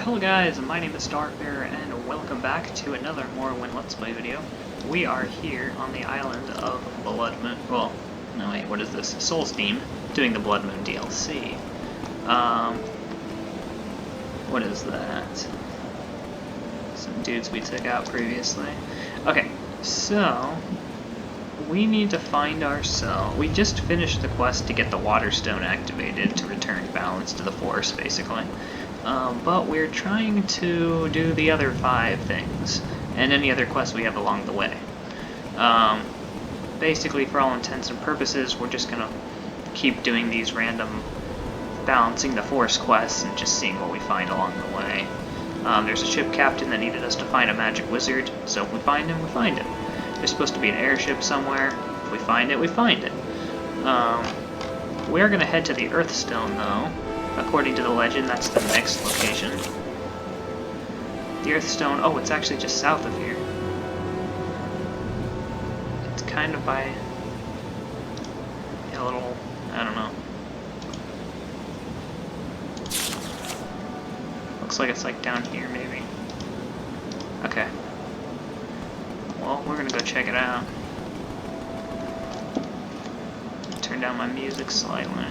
Hello guys, my name is Starfarer, and welcome back to another Morrowind Let's Play video. We are here on the island of Bloodmoon. Well, no wait, what is this? Soulsteam, doing the Bloodmoon DLC. What is that? Some dudes we took out previously. Okay, so we need to find ourselves. We just finished the quest to get the water stone activated to return balance to the force, basically. But we're trying to do the other 5 things, and any other quests we have along the way. Basically, for all intents and purposes, we're just gonna keep doing these random balancing the force quests and just seeing what we find along the way. There's a ship captain that needed us to find a magic wizard, so if we find him, we find him. There's supposed to be an airship somewhere. If we find it, we find it. We're gonna head to the Earthstone, though. According to the legend, that's the next location. The Earthstone, oh, it's actually just south of here. It's kind of by a little, I don't know. Looks like it's like down here, maybe. Okay. Well, we're gonna go check it out. Turn down my music slightly.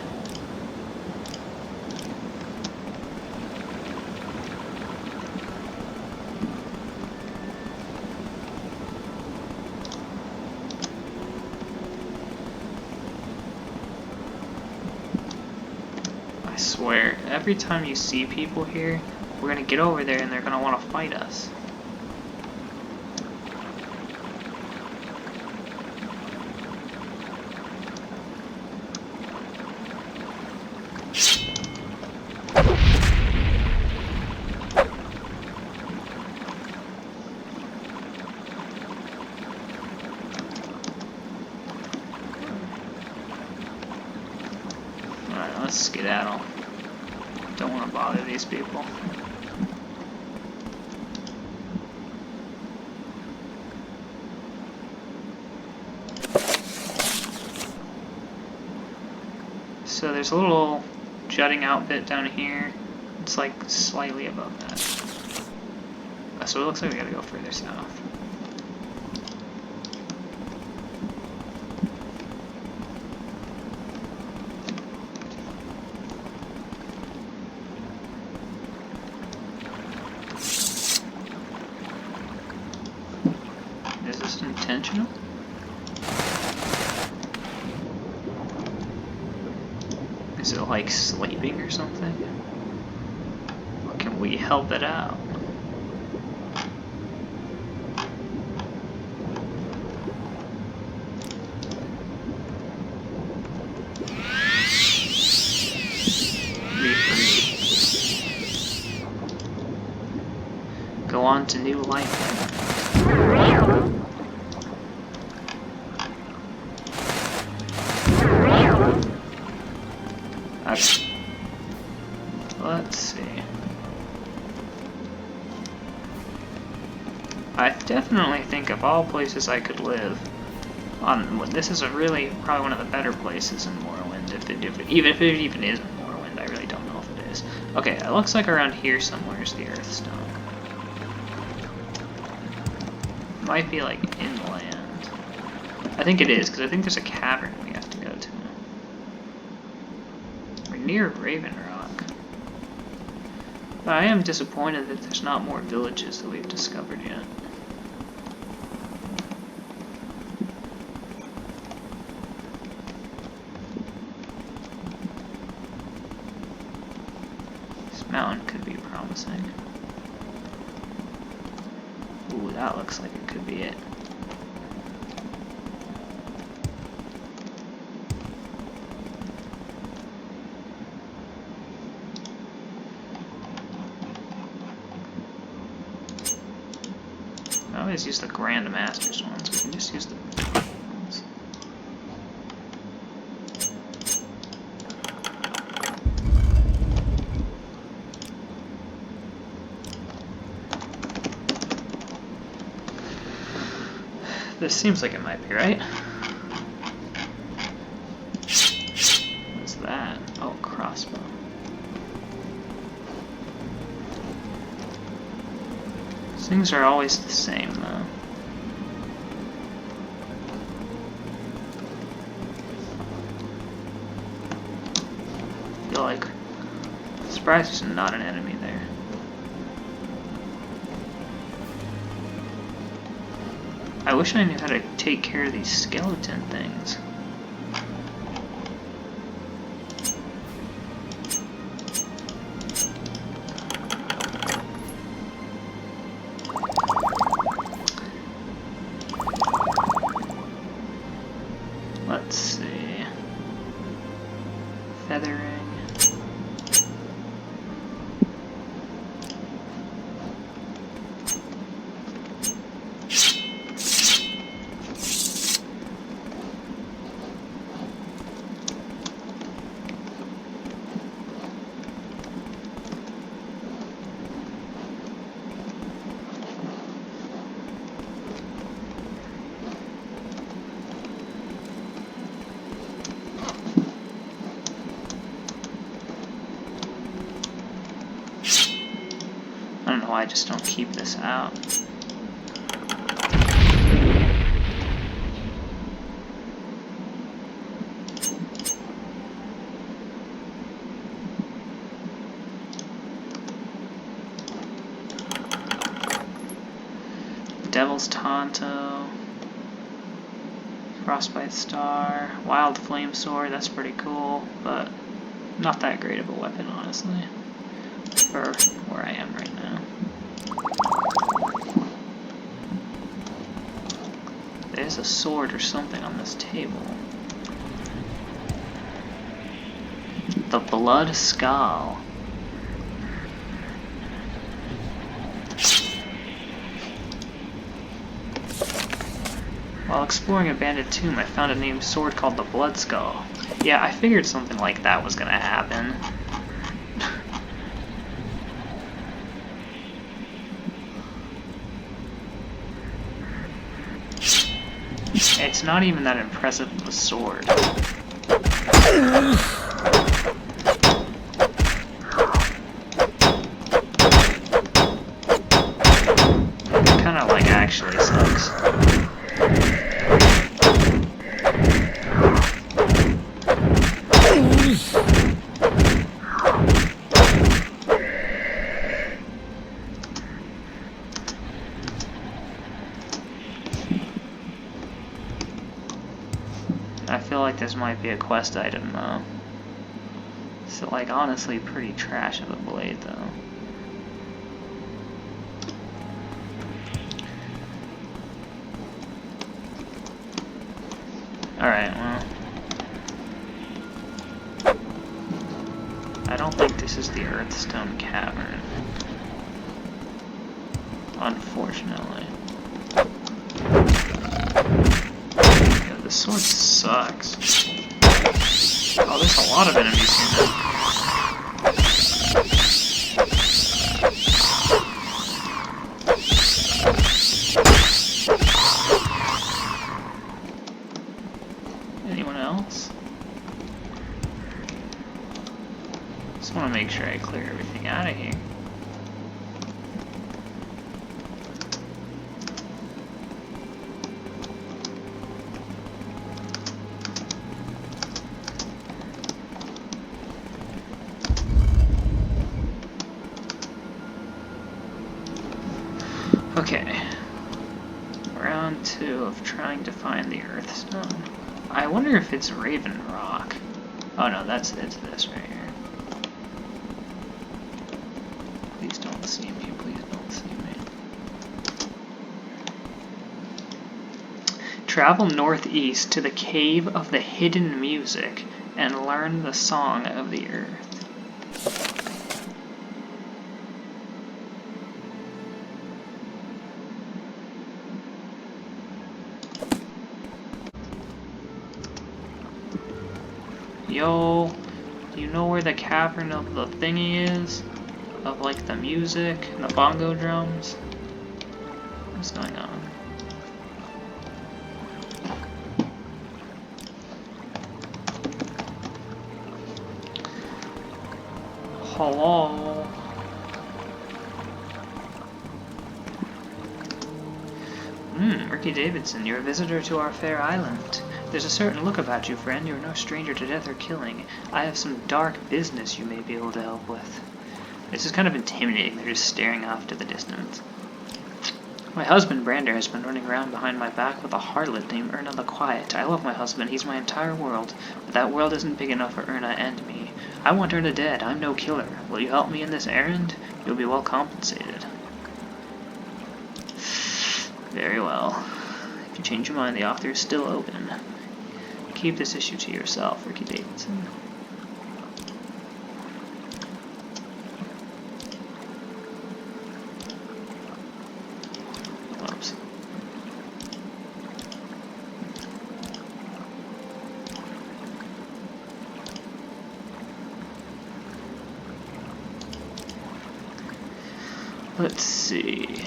I swear, every time you see people here, we're gonna get over there and they're gonna want to fight us. Alright, let's skedaddle. Don't want to bother these people. So there's a little jutting out bit down here. It's like slightly above that. So it looks like we gotta go further south. Is this intentional? Is it like sleeping or something? Or can we help it out? Be free. Go on to new life. Okay. Let's see. I definitely think of all places I could live on, this is probably one of the better places in Morrowind. Even if it even is in Morrowind, I really don't know if it is. Okay, it looks like around here somewhere is the Earthstone. Might be like inland. I think it is, because I think there's a cavern we have to go to. We're near Raven Rock. But I am disappointed that there's not more villages that we've discovered yet. This mountain could be promising. Ooh, that looks like it could be it. I always use the Grandmaster's ones. We can just use the ones. This seems like it might be right. What's that? Oh, crossbow. Things are always the same, though. I feel like... surprised there's not an enemy there. I wish I knew how to take care of these skeleton things. Let's see. Feathering. I don't know why I just don't keep this out. Devil's Tonto, Frostbite Star, Wild Flame Sword, that's pretty cool, but not that great of a weapon, honestly, for where I am right now. There's a sword or something on this table. The Blood Skaal. While exploring a bandit tomb, I found a named sword called the Blood Skaal. Yeah, I figured something like that was gonna happen. It's not even that impressive of a sword. It kinda like actually sucks. I feel like this might be a quest item though. So like honestly pretty trash of a blade though. Alright, well. I don't think this is the Earthstone Cavern. Unfortunately. Yeah, this sword sucks. Oh, there's a lot of enemies here now. Anyone else? Just want to make sure I clear everything out of here. Okay. Round 2 of trying to find the Earthstone. I wonder if it's Raven Rock. Oh no, it's this right here. Please don't see me, please don't see me. Travel northeast to the Cave of the Hidden Music and learn the Song of the Earth. Yo, do you know where the cavern of the thingy is? Of like the music and the bongo drums? What's going on? Hello? Ricky Davidson, you're a visitor to our fair island. There's a certain look about you, friend. You're no stranger to death or killing. I have some dark business you may be able to help with. This is kind of intimidating. They're just staring off to the distance. My husband, Brander, has been running around behind my back with a harlot named Erna the Quiet. I love my husband. He's my entire world. But that world isn't big enough for Erna and me. I want Erna dead. I'm no killer. Will you help me in this errand? You'll be well compensated. Very well. If you change your mind, the offer is still open. Keep this issue to yourself, Ricky Davidson. Whoops. Let's see.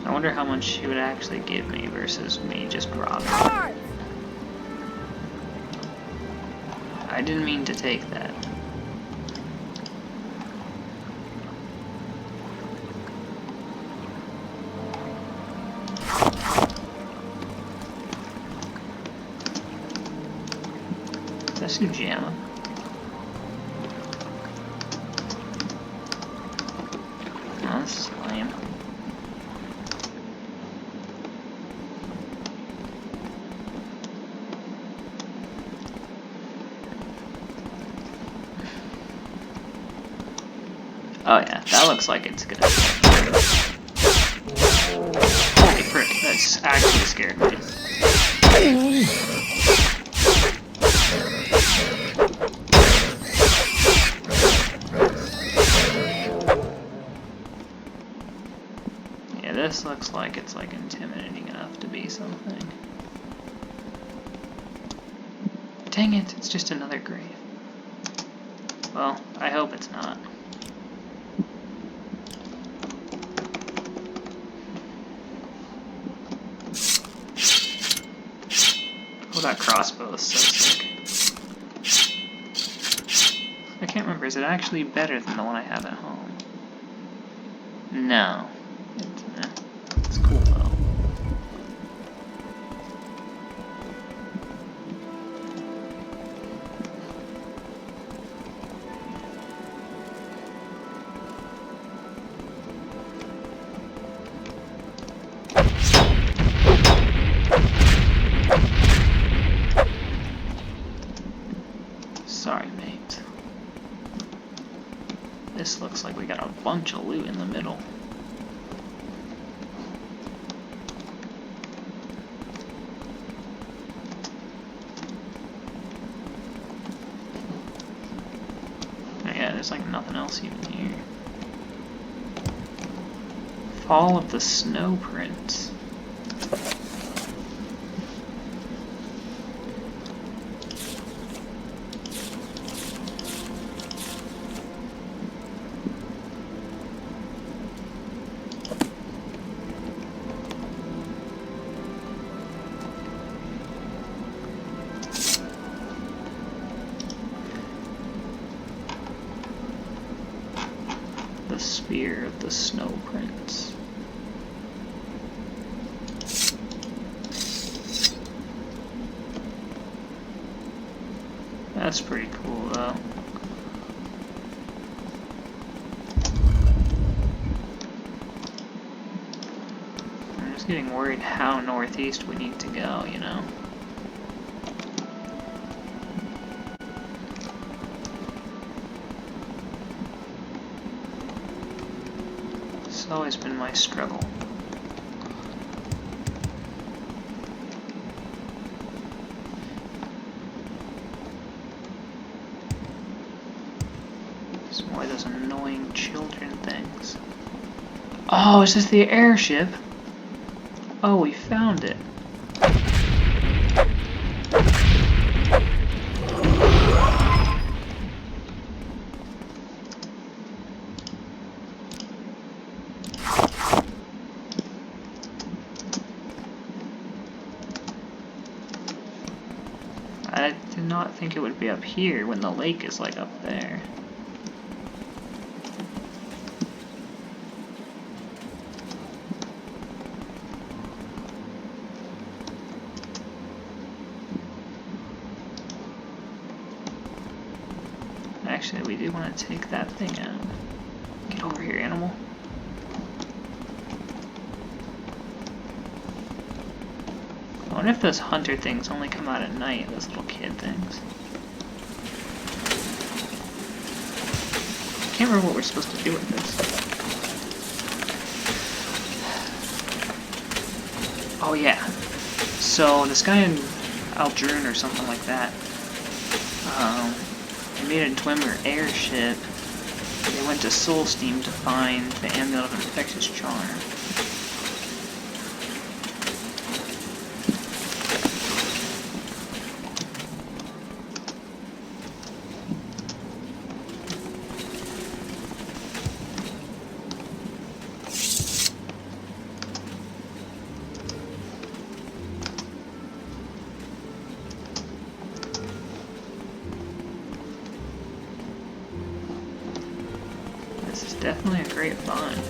I wonder how much she would actually give me versus me just robbing her. I didn't mean to take that. That's Ujama. Oh, this is lame. Oh yeah, that looks like it's gonna. Holy frick, that's actually scared me. Yeah, this looks like it's like intimidating enough to be something. Dang it, it's just another grave. Well, I hope it's not. Oh, that crossbow is so sick. I can't remember, is it actually better than the one I have at home? No. It's cool though. Sorry, mate. This looks like we got a bunch of loot in the middle. Oh yeah, there's like nothing else even here. Fall of the Snow Prince. The Spear of the Snow Prince. That's pretty cool though. I'm just getting worried how northeast we need to go, you know? It's always been my struggle. Some more of those annoying children things. Oh, is this the airship? Oh, we found it. I did not think it would be up here when the lake is like up there. Actually, we do want to take that thing out. Get over here, animal. I wonder if those hunter things only come out at night, those little kid things. I can't remember what we're supposed to do with this. Oh yeah. So this guy in Aldrin or something like that, they made a Dwemer airship. They went to Solsteam to find the Amulet of Infectious Charm. This is definitely a great find.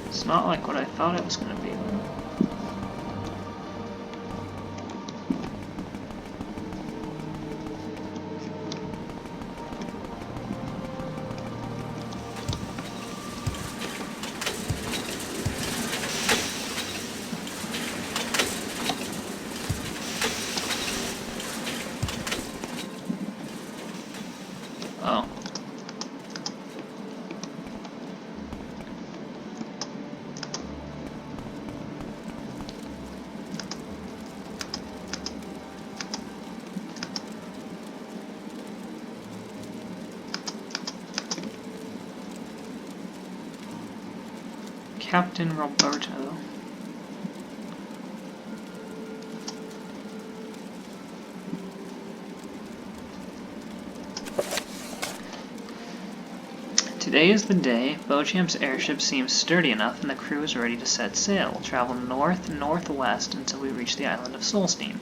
It's not like what I thought it was going to be, though. Oh. Captain Roberto. Today is the day. Beauchamp's airship seems sturdy enough and the crew is ready to set sail. We'll travel north-northwest until we reach the island of Solstein.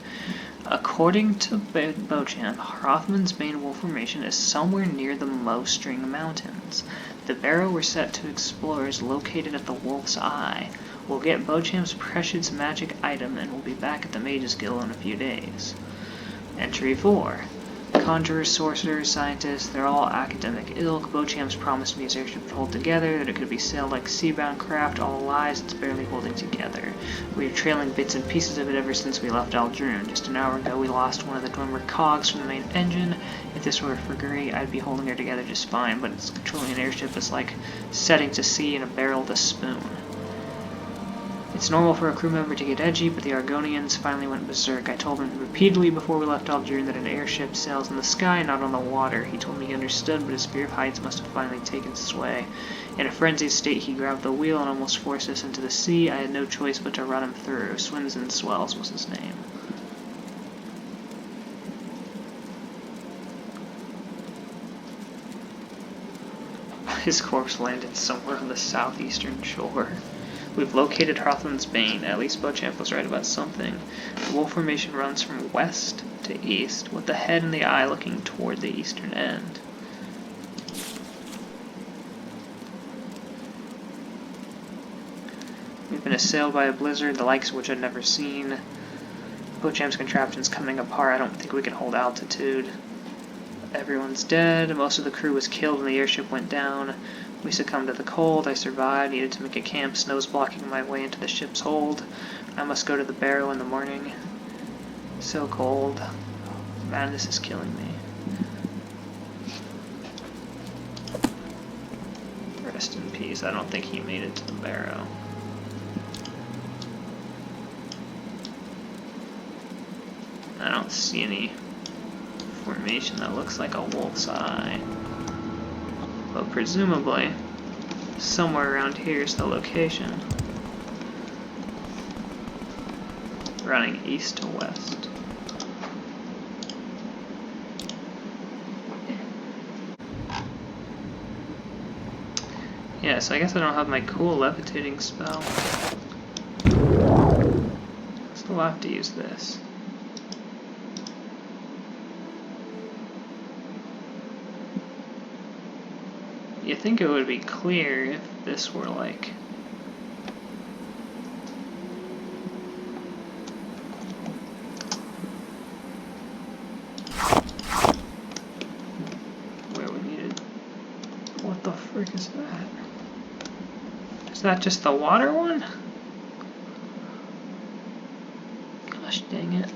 According to Beauchamp, Rothman's main wolf formation is somewhere near the Mowstring Mountains. The barrow we're set to explore is located at the Wolf's Eye. We'll get Beauchamp's precious magic item and we'll be back at the Mages Guild in a few days. Entry 4. Conjurers, sorcerers, scientists, they're all academic ilk. Beauchamp's promised me his airship would hold together, that it could be sailed like seabound craft, all lies, it's barely holding together. We've been trailing bits and pieces of it ever since we left Aldrin. Just an hour ago we lost one of the Dwemer cogs from the main engine. If this were a frigate, I'd be holding her together just fine, but it's controlling an airship is like setting to sea in a barrel with a spoon. It's normal for a crew member to get edgy, but the Argonians finally went berserk. I told him repeatedly before we left Aldrin that an airship sails in the sky, not on the water. He told me he understood, but his fear of heights must have finally taken sway. In a frenzied state, he grabbed the wheel and almost forced us into the sea. I had no choice but to run him through. Swims and Swells was his name. His corpse landed somewhere on the southeastern shore. We've located Hrothmund's Bane. At least Beauchamp was right about something. The wolf formation runs from west to east, with the head and the eye looking toward the eastern end. We've been assailed by a blizzard, the likes of which I'd never seen. Beauchamp's contraption's coming apart. I don't think we can hold altitude. Everyone's dead. Most of the crew was killed when the airship went down. We succumbed to the cold. I survived, needed to make a camp, snow's blocking my way into the ship's hold. I must go to the barrow in the morning. So cold. Man, this is killing me. Rest in peace. I don't think he made it to the barrow. I don't see any formation that looks like a wolf's eye. But presumably, somewhere around here is the location. Running east to west. Yeah, so I guess I don't have my cool levitating spell. So we'll have to use this. You'd think it would be clear if this were like... where we needed... What the frick is that? Is that just the water one? Gosh dang it.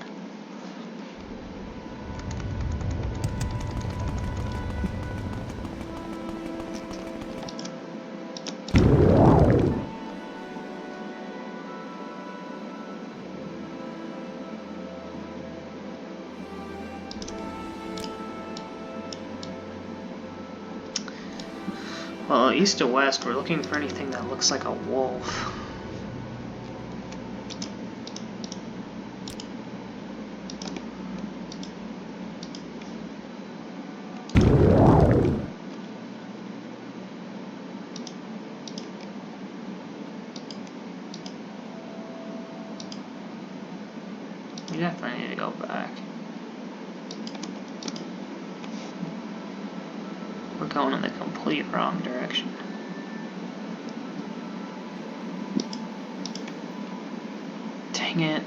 Well, east to west, we're looking for anything that looks like a wolf. We definitely need to go back. We're going in the complete wrong direction. Dang it.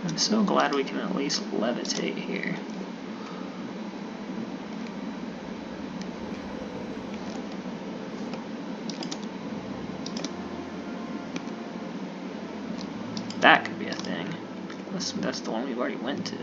I'm so glad we can at least levitate here. That could be a thing. That's the one we've already went to.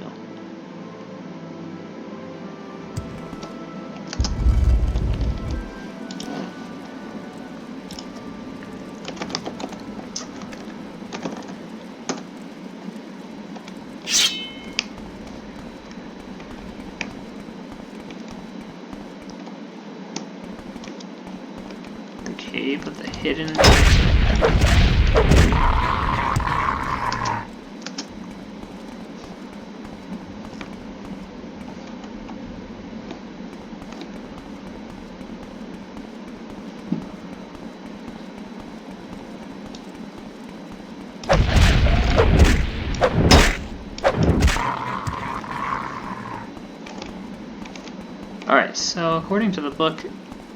Cave with the hidden... Alright, so according to the book,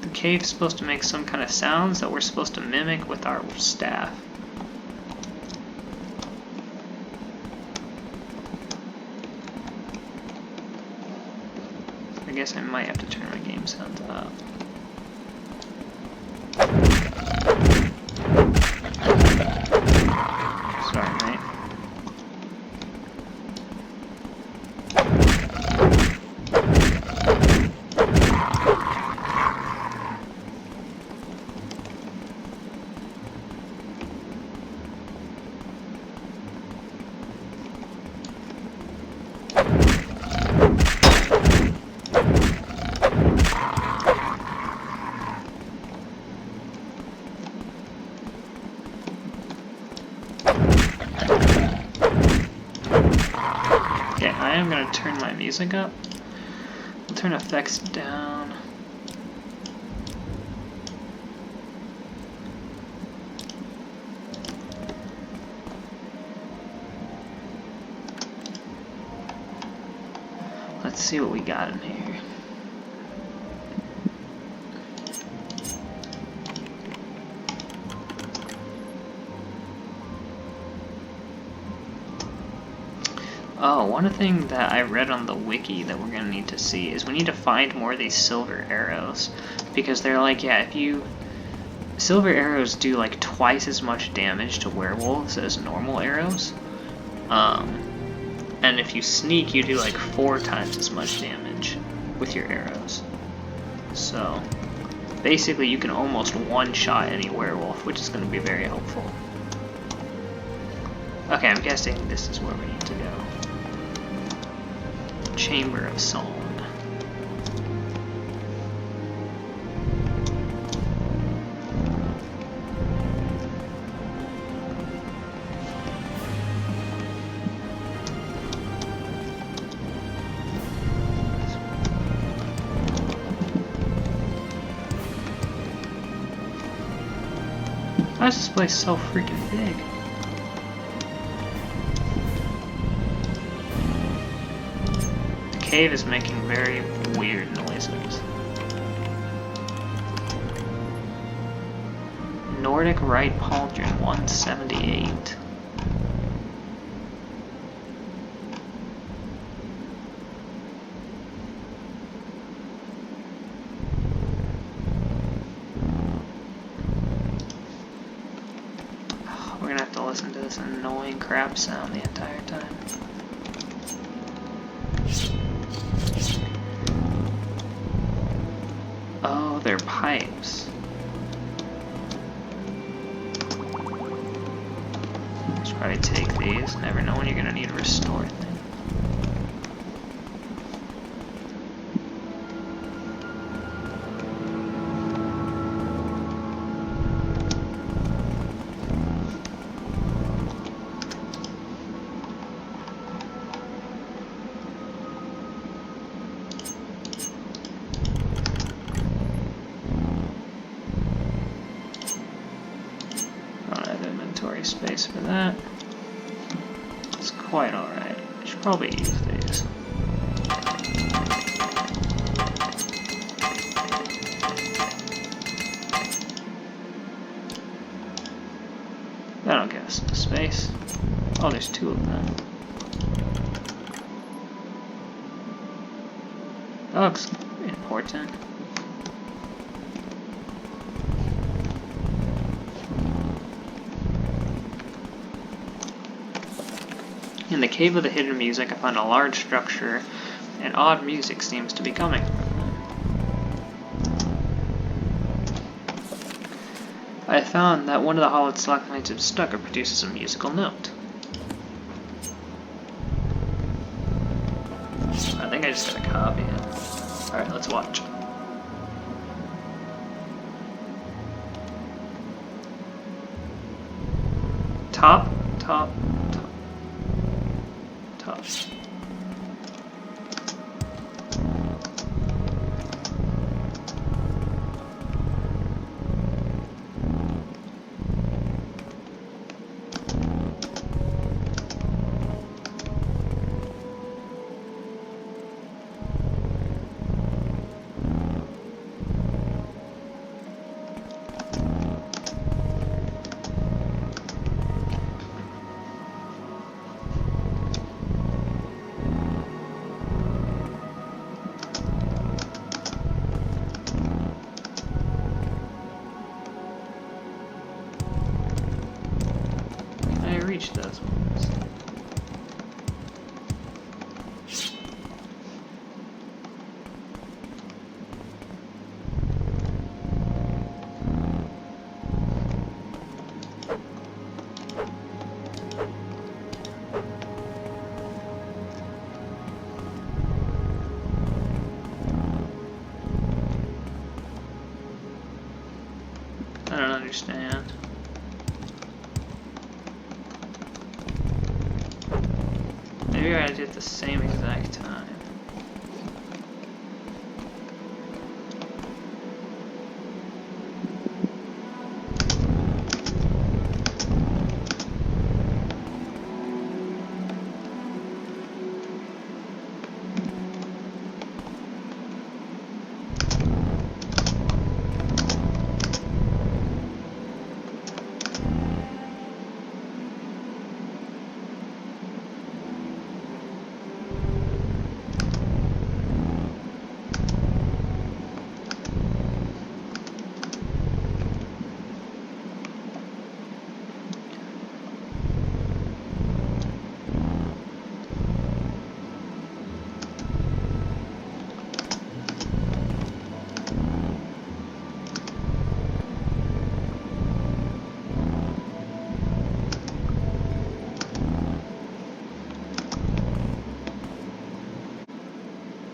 the cave's supposed to make some kind of sounds that we're supposed to mimic with our staff. I guess I might have to turn my game sounds up. Sorry, mate. I am going to turn my music up. I'll turn effects down. Let's see what we got in here. Oh, one thing that I read on the wiki that we're going to need to see is we need to find more of these silver arrows. Because they're like, yeah, if you... Silver arrows do like twice as much damage to werewolves as normal arrows. And if you sneak, you do like 4 times as much damage with your arrows. So, Basically, you can almost one-shot any werewolf, which is going to be very helpful. Okay, I'm guessing this is where we need to go. Chamber of Song. Why is this place so freaking big? The cave is making very weird noises. Nordic Rite Pauldron 178. We're gonna have to listen to this annoying crap sound the entire time. Oh, they're pipes. Should probably take these. Never know when you're gonna need to restore things. Space for that. It's quite alright. I should probably use these. That'll give us some space. Oh, there's two of them. That looks important. In the Cave of the Hidden Music, I found a large structure, and odd music seems to be coming. I found that one of the hollowed stalagmites of stucco produces a musical note. I think I just gotta copy it. Alright, let's watch. Top, top, top. Tough. Reach those ones. I don't understand. Maybe I did it at the same exact time.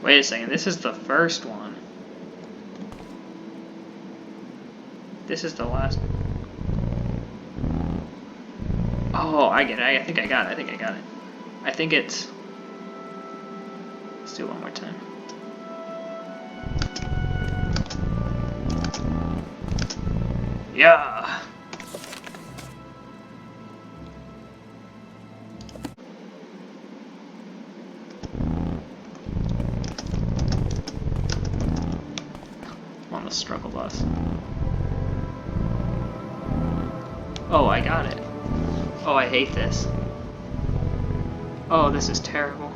Wait a second, this is the first one. This is the last. Oh, I get it. I think I got it. I think it's... Let's do it one more time. Yeah! I'm on the struggle bus. Oh, I got it. Oh, I hate this. Oh, this is terrible.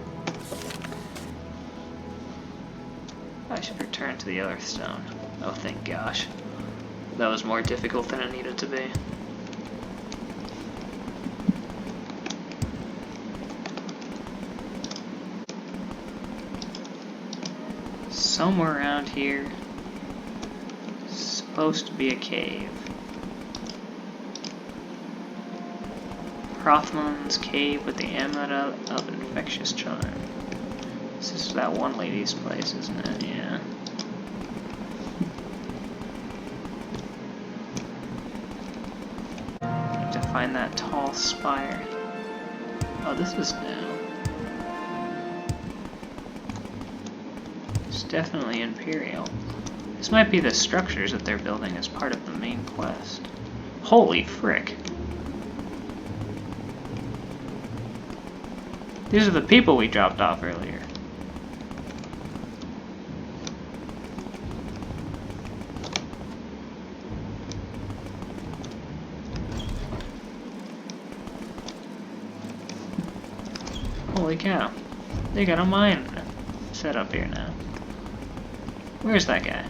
I should return to the other stone. Oh, thank gosh. That was more difficult than it needed to be. Somewhere around here is supposed to be a cave. Prothman's cave with the amulet of infectious charm. This is that one lady's place, isn't it? Yeah. Need to find that tall spire. Oh, this is new. It's definitely Imperial. This might be the structures that they're building as part of the main quest. Holy frick! These are the people we dropped off earlier. Holy cow. They got a mine set up here now. Where's that guy?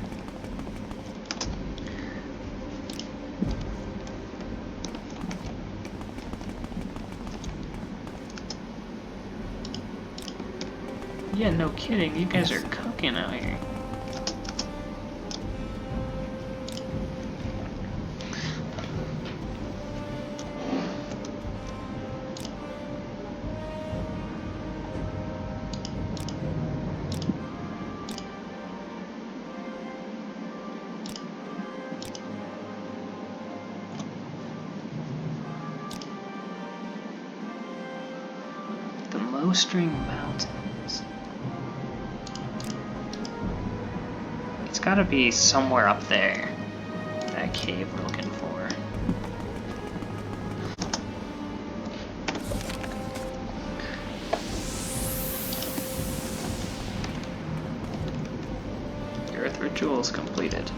Yeah, no kidding. You guys are cooking out here. The Mostring Mountains. It's gotta be somewhere up there. That cave we're looking for. Earth ritual is completed.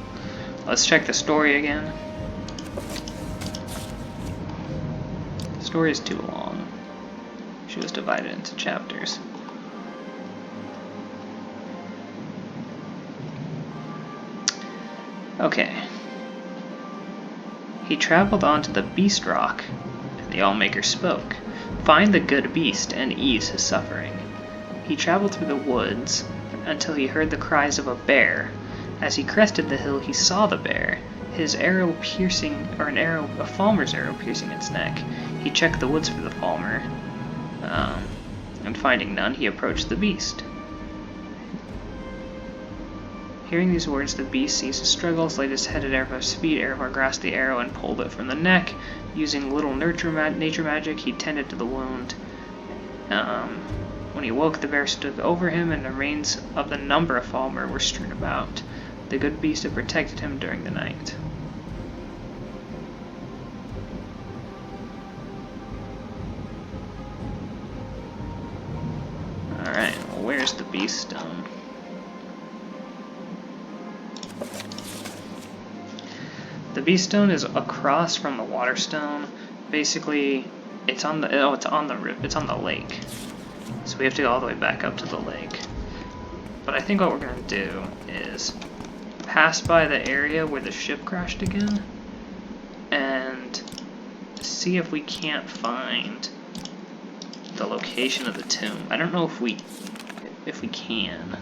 Let's check the story again. The story is too long. She was divided into chapters. Okay. He traveled on to the Beast Rock, and the Allmaker spoke. Find the good beast and ease his suffering. He traveled through the woods until he heard the cries of a bear. As he crested the hill, he saw the bear, a falmer's arrow piercing its neck. He checked the woods for the falmer, and finding none, he approached the beast. Hearing these words, the beast ceased his struggles, laid his head at Erevar's feet. Erevar grasped the arrow and pulled it from the neck. Using little nature magic, he tended to the wound. When he woke, the bear stood over him, and the remains of the number of Falmer were strewn about. The good beast had protected him during the night. Alright, well, where's the beast stone? The beast stone is across from the water stone. Basically, it's on the lake. So we have to go all the way back up to the lake. But I think what we're gonna do is pass by the area where the ship crashed again and see if we can't find the location of the tomb. I don't know if we can.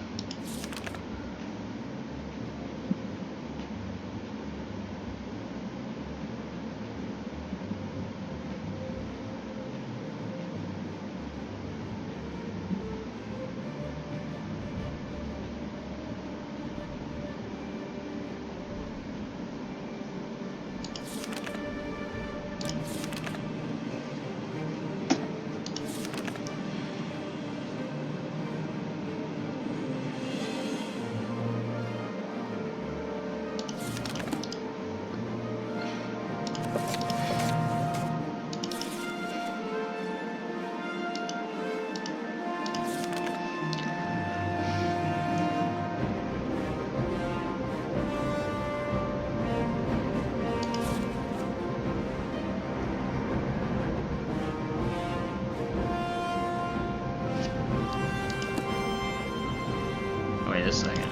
a second.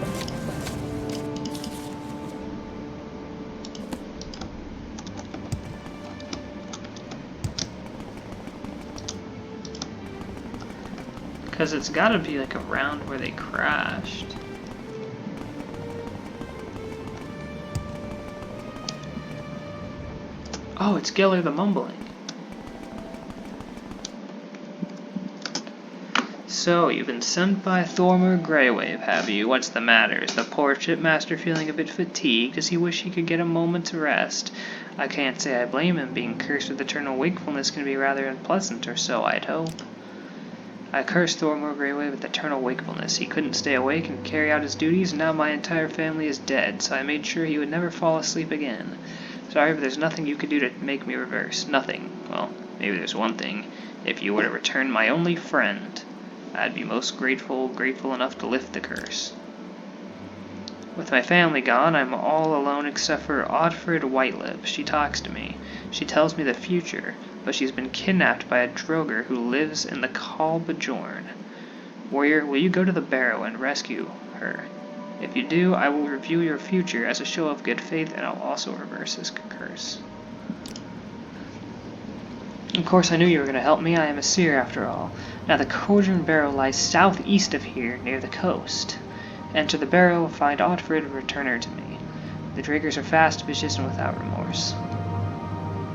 Because it's gotta be like around where they crashed. Oh, it's Geller the Mumbling. So, you've been sent by Thormer Greywave, have you? What's the matter? Is the poor shipmaster feeling a bit fatigued? Does he wish he could get a moment's rest? I can't say I blame him. Being cursed with eternal wakefulness can be rather unpleasant, or so I'd hope. I cursed Thormer Greywave with eternal wakefulness. He couldn't stay awake and carry out his duties, and now my entire family is dead, so I made sure he would never fall asleep again. Sorry, but there's nothing you could do to make me reverse. Nothing. Well, maybe there's one thing. If you were to return my only friend, I'd be most grateful enough to lift the curse. With my family gone, I'm all alone except for Oddfrid Whitelip. She talks to me. She tells me the future, but she's been kidnapped by a droger who lives in the Kalbajorn. Warrior, will you go to the barrow and rescue her? If you do, I will review your future as a show of good faith, and I'll also reverse this curse. Of course, I knew you were going to help me. I am a seer, after all. Now, the Cauldron Barrow lies southeast of here, near the coast. Enter the barrow, find Oddfrid, and return her to me. The Drakers are fast, vicious, and without remorse.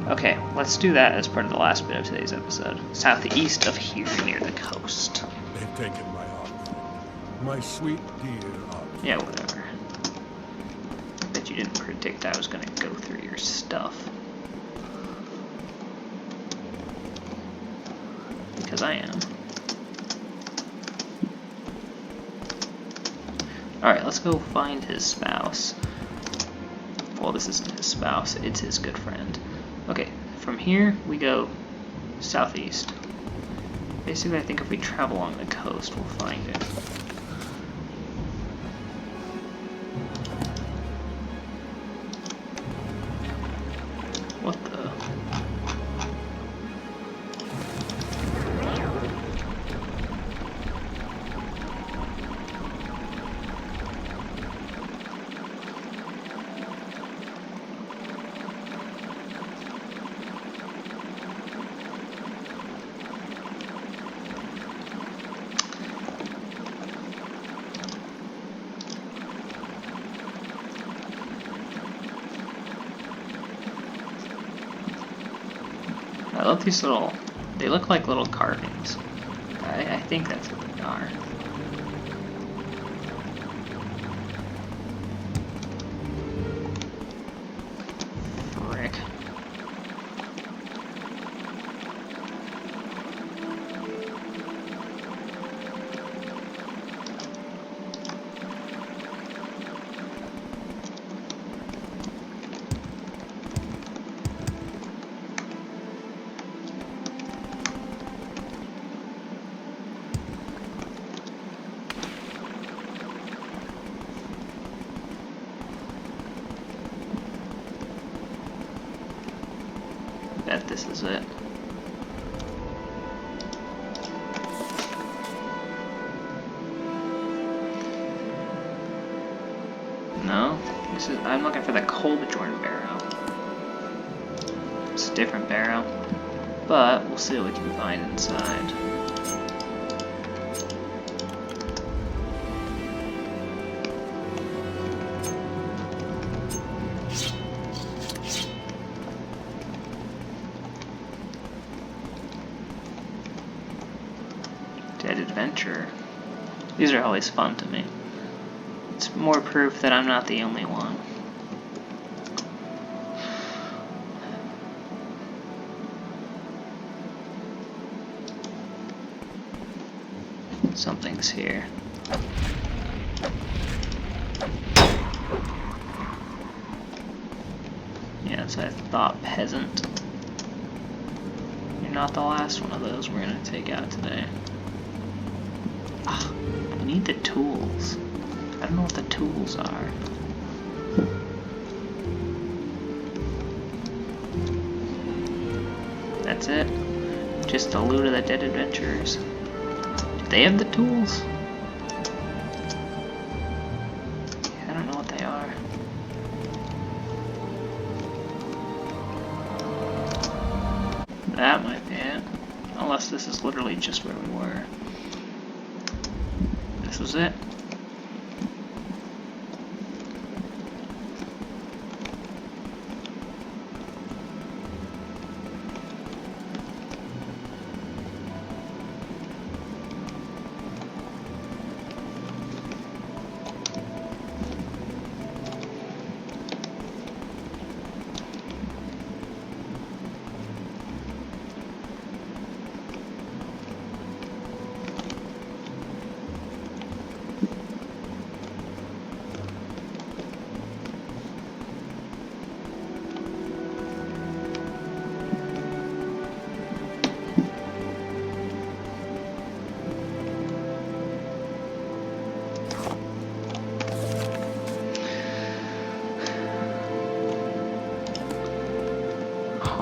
Okay, let's do that as part of the last bit of today's episode. Southeast of here, near the coast. They've taken my Oddfrid. My sweet dear Oddfrid. Yeah, whatever. Bet you didn't predict I was going to go through your stuff. Because I am. Alright, let's go find his spouse. Well, this isn't his spouse, it's his good friend. Okay, from here we go southeast. Basically, I think if we travel along the coast, we'll find it. What the? I love these little, they look like little carvings. I think that's what they are. Frick. Bet this is it. No, this is. I'm looking for the Kalbajorn barrow. It's a different barrow, but we'll see what we can find inside. Dead Adventure. These are always fun to me. It's more proof that I'm not the only one. Something's here. Yeah, that's what I thought, peasant. You're not the last one of those we're gonna take out today. Ah, I need the tools. I don't know what the tools are. That's it? Just the loot of the dead adventurers. Do they have the tools? That might be it. Unless this is literally just where we were. This was it.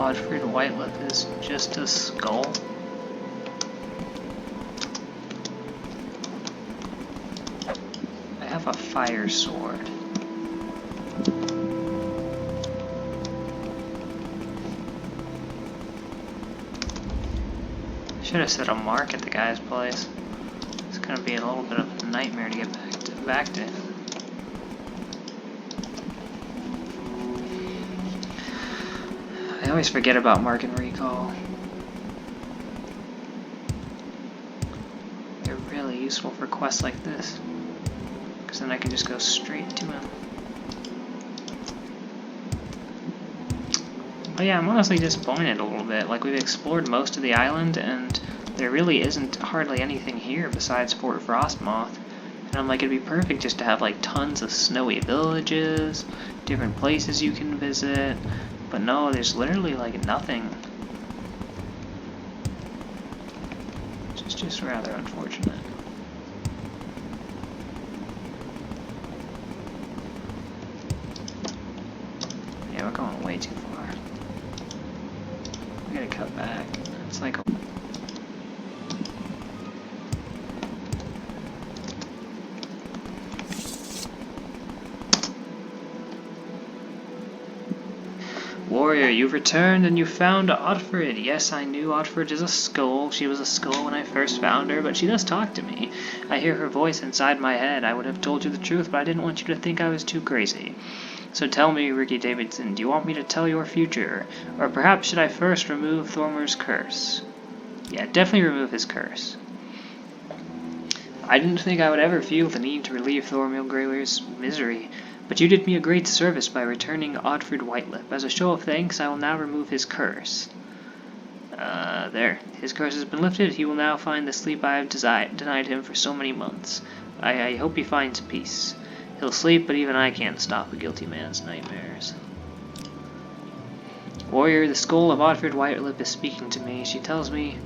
Godfrey Whitelip is just a Skaal. I have a fire sword. Should have set a mark at the guy's place. It's gonna be a little bit of a nightmare to get back to him. I always forget about mark and recall. They're really useful for quests like this, because then I can just go straight to him. But yeah, I'm honestly disappointed a little bit. Like, we've explored most of the island, and there really isn't hardly anything here besides Fort Frostmoth. And I'm like, it'd be perfect just to have like tons of snowy villages, different places you can visit. But no, there's literally like nothing. Which is just rather unfortunate. Yeah, we're going way too far. We gotta cut back. It's like a Warrior, you've returned and you found Otfrid. Yes, I knew Otfrid is a Skaal. She was a Skaal when I first found her, but she does talk to me. I hear her voice inside my head. I would have told you the truth, but I didn't want you to think I was too crazy. So tell me, Ricky Davidson, do you want me to tell your future? Or perhaps should I first remove Thormer's curse? Yeah, definitely remove his curse. I didn't think I would ever feel the need to relieve Thormil Greyweir's misery. But you did me a great service by returning Otfrid Whitelip. As a show of thanks, I will now remove his curse. There. His curse has been lifted. He will now find the sleep I have denied him for so many months. I hope he finds peace. He'll sleep, but even I can't stop a guilty man's nightmares. Warrior, the skull of Otfrid Whitelip is speaking to me. She tells me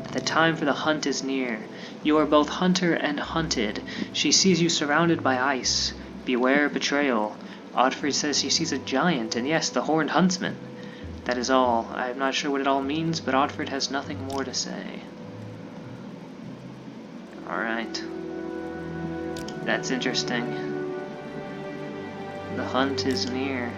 that the time for the hunt is near. You are both hunter and hunted. She sees you surrounded by ice. Beware betrayal. Otfrid says she sees a giant, and yes, the horned huntsman. That is all. I am not sure what it all means, but Otfrid has nothing more to say. Alright. That's interesting. The hunt is near.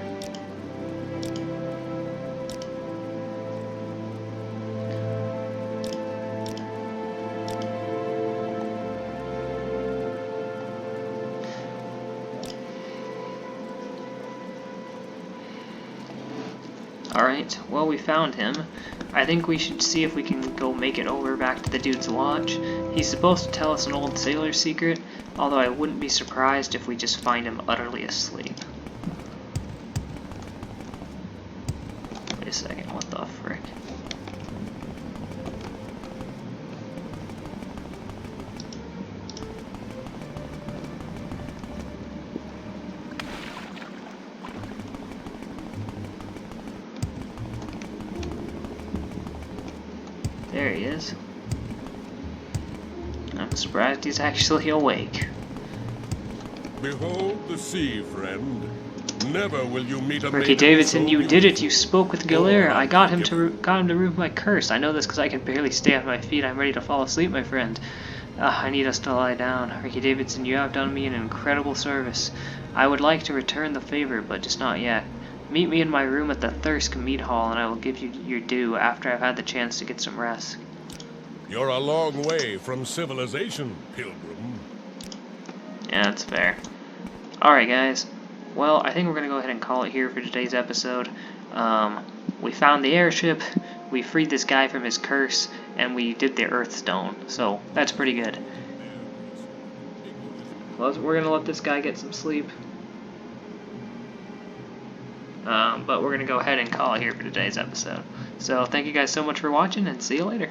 Alright, well, we found him. I think we should see if we can go make it over back to the dude's lodge. He's supposed to tell us an old sailor's secret, although I wouldn't be surprised if we just find him utterly asleep. Wait a second, what the frick? There he is. I'm surprised he's actually awake. Behold the sea, friend. Never will you meet a Ricky Davidson, you did it. You spoke with Galer. I got him to remove my curse. I know this because I can barely stay on my feet. I'm ready to fall asleep, my friend. I need us to lie down. Ricky Davidson, you have done me an incredible service. I would like to return the favor, but just not yet. Meet me in my room at the Thirsk Meat Hall, and I will give you your due after I've had the chance to get some rest. You're a long way from civilization, pilgrim. Yeah, that's fair. Alright, guys. Well, I think we're going to go ahead and call it here for today's episode. We found the airship, we freed this guy from his curse, and we did the Earthstone. So, that's pretty good. Well, we're going to let this guy get some sleep. But we're going to go ahead and call it here for today's episode. So, thank you guys so much for watching, and see you later.